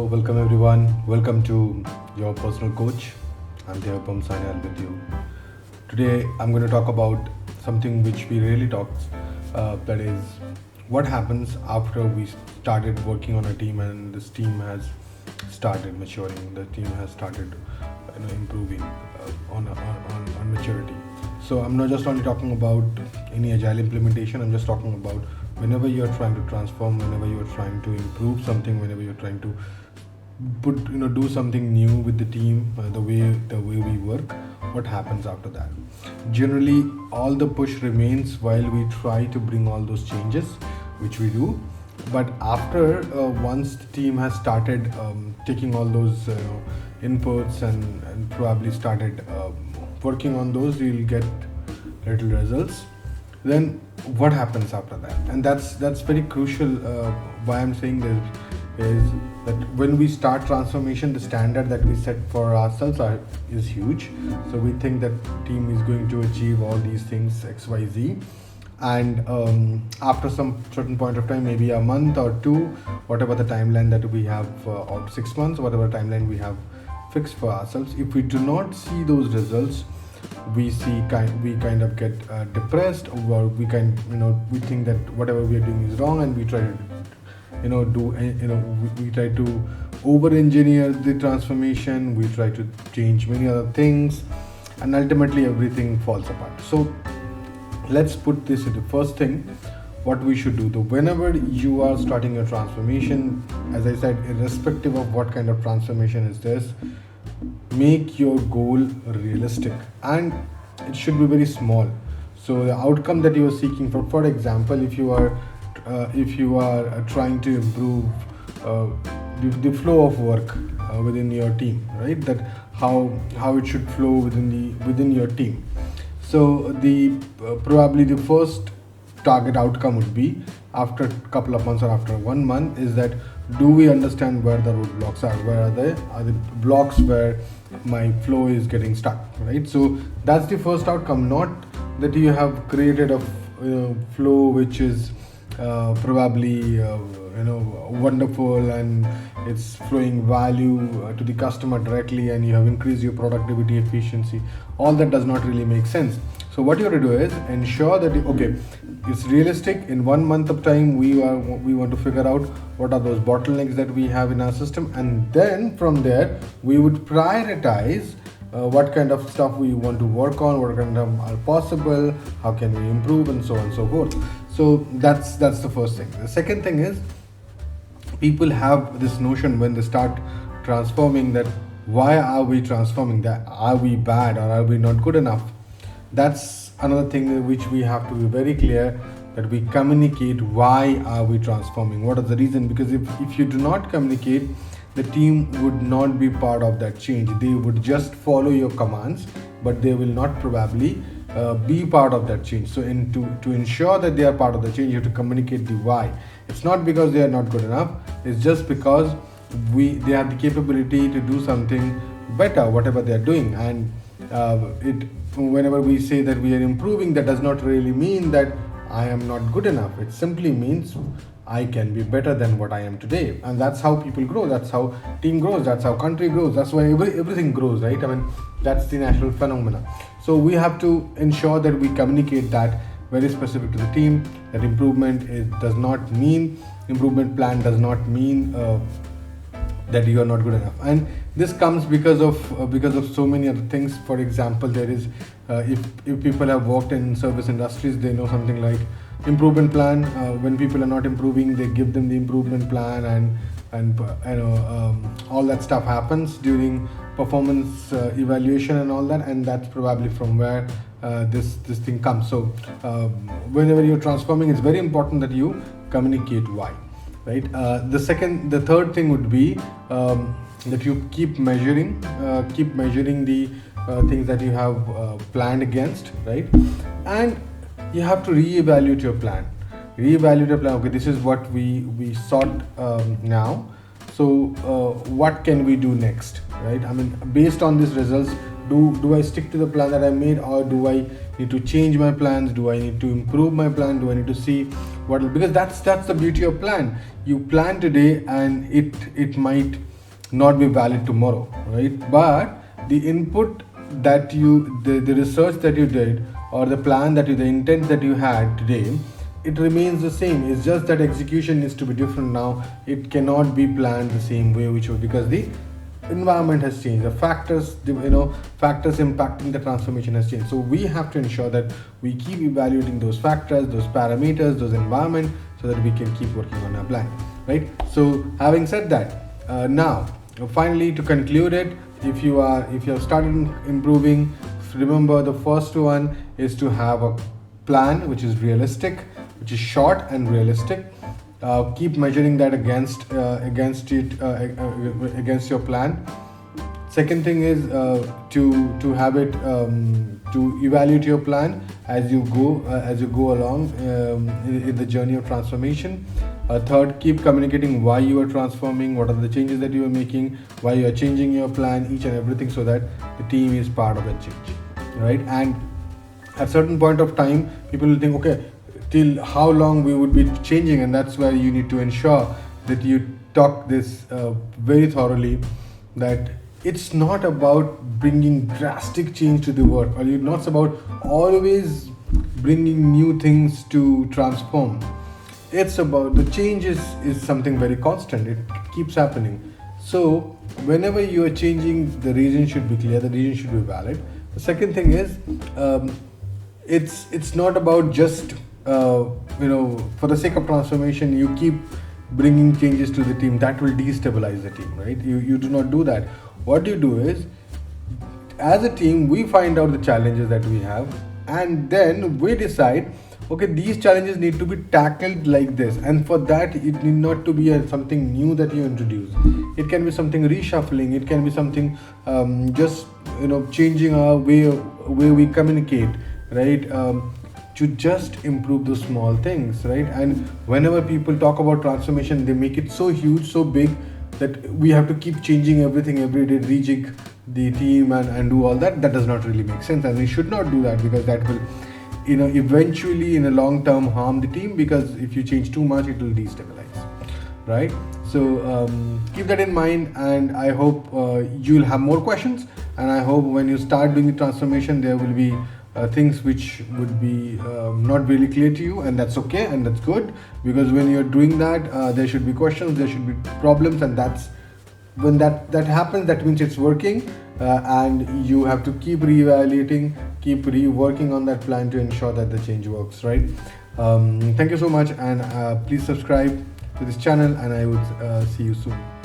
welcome everyone. Welcome to your personal coach. I'm Debopom Sanyal with you. Today, I'm going to talk about something which we rarely talk. That is, what happens after we started working on a team and this team has started maturing. The team has started, improving on maturity. So I'm not just only talking about any agile implementation. I'm just talking about whenever you're trying to transform, whenever you're trying to improve something, whenever you're trying to do something new with the team, the way we work. What happens after that? Generally, all the push remains while we try to bring all those changes, which we do. But after once the team has started taking all those inputs and probably started working on those, you'll get little results. Then what happens after that? And that's very crucial. Why I'm saying this is that when we start transformation, the standard that we set for ourselves is huge. So we think that team is going to achieve all these things XYZ, and after some certain point of time, maybe a month or two, whatever the timeline that we have, or 6 months, whatever timeline we have fixed for ourselves, if we do not see those results, we kind of get depressed, or we think that whatever we are doing is wrong, and we try to we try to over engineer the transformation, we try to change many other things, and ultimately everything falls apart. So let's put this into first thing, what we should do. So whenever you are starting your transformation, as I said, irrespective of what kind of transformation is this, make your goal realistic, and it should be very small. So the outcome that you are seeking for example, if you are trying to improve the flow of work within your team, right? That how it should flow within your team. So the probably the first target outcome would be, after a couple of months or after 1 month, is that do we understand where the roadblocks are? Where are the blocks where my flow is getting stuck, right? So that's the first outcome. Not that you have created a flow which is probably wonderful and it's flowing value to the customer directly, and you have increased your productivity, efficiency. All that does not really make sense. So what you have to do is ensure that it's realistic. In 1 month of time, we want to figure out what are those bottlenecks that we have in our system, and then from there we would prioritize what kind of stuff we want to work on, what kind of are possible, how can we improve, and so on and so forth. So that's the first thing. The second thing is, people have this notion when they start transforming, that why are we transforming, that are we bad or are we not good enough? That's another thing which we have to be very clear, that we communicate why are we transforming, what is the reason. Because if you do not communicate, the team would not be part of that change. They would just follow your commands, but they will not probably be part of that change. So to ensure that they are part of the change, you have to communicate the why. It's not because they are not good enough, it's just because they have the capability to do something better, whatever they are doing. And whenever we say that we are improving, that does not really mean that I am not good enough. It simply means I can be better than what I am today. And that's how people grow, that's how team grows, that's how country grows, that's why everything grows, right? I mean, that's the natural phenomena. So we have to ensure that we communicate that very specific to the team, that improvement plan does not mean that you are not good enough. And this comes because of so many other things. For example, there is if people have worked in service industries, they know something like improvement plan. When people are not improving, they give them the improvement plan, and all that stuff happens during performance evaluation and all that, and that's probably from where this thing comes. So whenever you're transforming, it's very important that you communicate why, right? The third thing would be that you keep measuring the things that you have planned against, right? And you have to reevaluate your plan. Okay, this is what we sought now. So what can we do next, right? I mean, based on these results, do I stick to the plan that I made, or do I need to change my plans? Do I need to improve my plan? Do I need to see what? Because that's the beauty of plan. You plan today, and it might not be valid tomorrow, right? But the input that the research that you did, or the plan that the intent that you had today, it remains the same. It's just that execution needs to be different now. It cannot be planned the same way which was, because the environment has changed, the factors, factors impacting the transformation has changed. So we have to ensure that we keep evaluating those factors, those parameters, those environment, so that we can keep working on our plan, right? So having said that, now finally, to conclude it, if you have started improving, remember the first one is to have a plan which is realistic, which is short and realistic. Keep measuring that against your plan. Second thing is to have it, to evaluate your plan as you go along in the journey of transformation. Third, keep communicating why you are transforming, what are the changes that you are making, why you are changing your plan, each and everything, so that the team is part of that change, right? And at certain point of time, people will think, okay, till how long we would be changing, and that's where you need to ensure that you talk this very thoroughly, that it's not about bringing drastic change to the work, or it's not about always bringing new things to transform. It's about the change is something very constant. It keeps happening. So whenever you are changing, the reason should be clear, the reason should be valid. The second thing is, it's not about just for the sake of transformation you keep bringing changes to the team. That will destabilize the team, right? You do not do that. What you do is, as a team, we find out the challenges that we have, and then we decide, okay, these challenges need to be tackled like this, and for that it need not to be something new that you introduce. It can be something reshuffling, it can be something just changing our way we communicate, right? To just improve those small things, right? And whenever people talk about transformation, they make it so huge, so big, that we have to keep changing everything every day, rejig the team and do all that. That does not really make sense, and we should not do that, because that will eventually in a long term harm the team, because if you change too much, it will destabilize, right? So keep that in mind, and I hope you'll have more questions, and I hope when you start doing the transformation, there will be things which would be not really clear to you, and that's okay, and that's good, because when you're doing that, there should be questions, there should be problems, and that's when that happens, that means it's working, and you have to keep reevaluating, keep reworking on that plan to ensure that the change works, right? Thank you so much, and please subscribe to this channel, and I would see you soon.